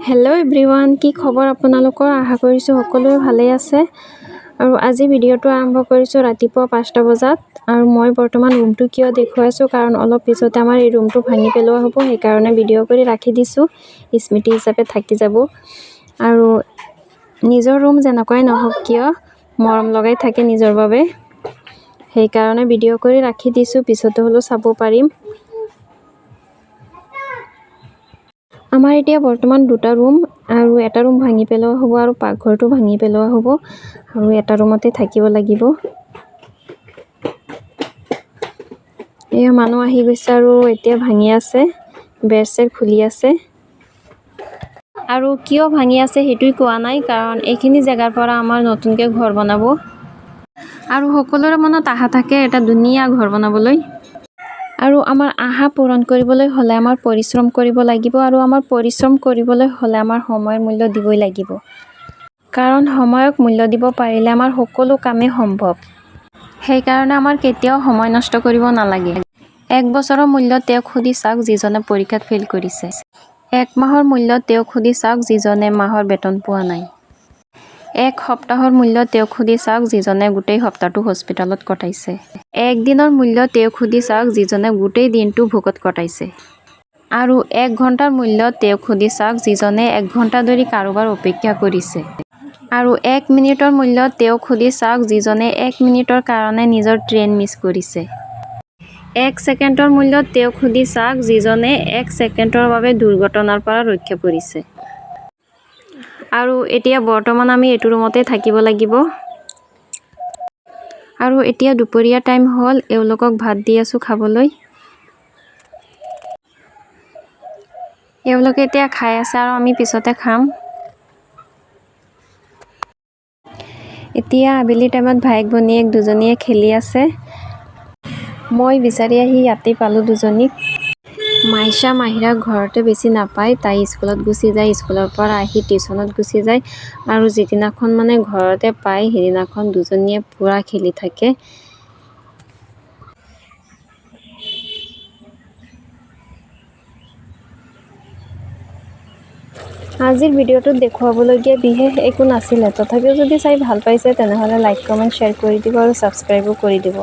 Hello' everyone, কি খবৰ আপোনালোকৰ? আশা কৰিছোঁ সকলোৱে ভালেই আছে। আৰু আজি ভিডিঅ'টো আৰম্ভ কৰিছোঁ ৰাতিপুৱা 5টা বজাত। আৰু মই বৰ্তমান ৰুমটো কিয় দেখুৱাইছোঁ, কাৰণ অলপ পিছতে আমাৰ এই ৰুমটো ভাঙি পেলোৱা হ'ব, সেইকাৰণে ভিডিঅ' কৰি ৰাখি দিছোঁ, স্মৃতি হিচাপে থাকি যাব। আৰু নিজৰ ৰুম যেনেকুৱাই নহওক কিয় মৰম লগাই থাকে নিজৰ বাবে, সেইকাৰণে ভিডিঅ' কৰি ৰাখি দিছোঁ, পিছতে হ'লেও চাব পাৰিম। আমাৰ এতিয়া বৰ্তমান দুটা ৰুম, আৰু এটা ৰুম ভাঙি পেলোৱা হ'ব আৰু পাকঘৰটো ভাঙি পেলোৱা হ'ব, আৰু এটা ৰুমতে থাকিব লাগিব। এয়া মানুহ আহি গৈছে আৰু এতিয়া ভাঙি আছে, বেৰ চেৰ খুলি আছে। আৰু কিয় ভাঙি আছে সেইটোৱে কোৱা নাই, কাৰণ এইখিনি জেগাৰ পৰা আমাৰ নতুনকৈ ঘৰ বনাব, আৰু সকলোৰে মনত আশা থাকে এটা ধুনীয়া ঘৰ বনাবলৈ। আৰু আমাৰ আশা পূৰণ কৰিবলৈ হ'লে আমাৰ পৰিশ্ৰম কৰিব লাগিব, আৰু আমাৰ পৰিশ্ৰম কৰিবলৈ হ'লে আমাৰ সময়ৰ মূল্য দিবই লাগিব, কাৰণ সময়ক মূল্য দিব পাৰিলে আমাৰ সকলো কামেই সম্ভৱ। সেইকাৰণে আমাৰ কেতিয়াও সময় নষ্ট কৰিব নালাগে। 1 বছৰৰ মূল্য তেওঁক সুধি চাওক যিজনে পৰীক্ষাত ফেইল কৰিছে। 1 মাহৰ মূল্য তেওঁক সুধি চাওক যিজনে মাহৰ বেতন পোৱা নাই। 1 সপ্তাহৰ মূল্য তেওঁক সুধি চাওক যিজনে গোটেই সপ্তাহটো হস্পিটেলত কটাইছে। 1 দিনৰ মূল্য তেওঁক সুধি চাওক যিজনে গোটেই দিনটো ভোকত কটাইছে। আৰু 1 ঘণ্টাৰ মূল্য তেওঁক সুধি চাওক যিজনে 1 ঘণ্টা ধৰি কাৰোবাৰ অপেক্ষা কৰিছে। আৰু 1 মিনিটৰ মূল্য তেওঁক সুধি চাওক যিজনে 1 মিনিটৰ কাৰণে নিজৰ ট্ৰেইন মিছ কৰিছে। 1 ছেকেণ্ডৰ মূল্য তেওঁক সুধি চাওক যিজনে 1 ছেকেণ্ডৰ বাবে দুৰ্ঘটনাৰ পৰা ৰক্ষা পৰিছে। আৰু এতিয়া বৰ্তমান আমি এইটো ৰুমতে থাকিব লাগিব। আৰু এতিয়া দুপৰীয়া টাইম হ'ল, এওঁলোকক ভাত দি আছোঁ খাবলৈ। এওঁলোকে এতিয়া খাই আছে আৰু আমি পিছতে খাম। এতিয়া আবেলি টাইমত ভায়েক ভনীয়েক দুজনীয়ে খেলি আছে। মই বিচাৰি আহি ইয়াতেই পালোঁ দুজনীক। মাইশা মাহিৰাক ঘৰতে বেছি নাপায়, তাই স্কুলত গুচি যায়, স্কুলৰ পৰা আহি টিউচনত গুচি যায়, আৰু যিদিনাখন মানে ঘৰতে পায় সেইদিনাখন দুজনীয়ে পুৰা খেলি থাকে। আজিৰ ভিডিঅ'টোত দেখুৱাবলগীয়া বিশেষ একো নাছিলে, তথাপিও যদি চাই ভাল পাইছে তেনেহ'লে লাইক কমেণ্ট শ্বেয়াৰ কৰি দিব আৰু ছাবস্ক্ৰাইবো কৰি দিব।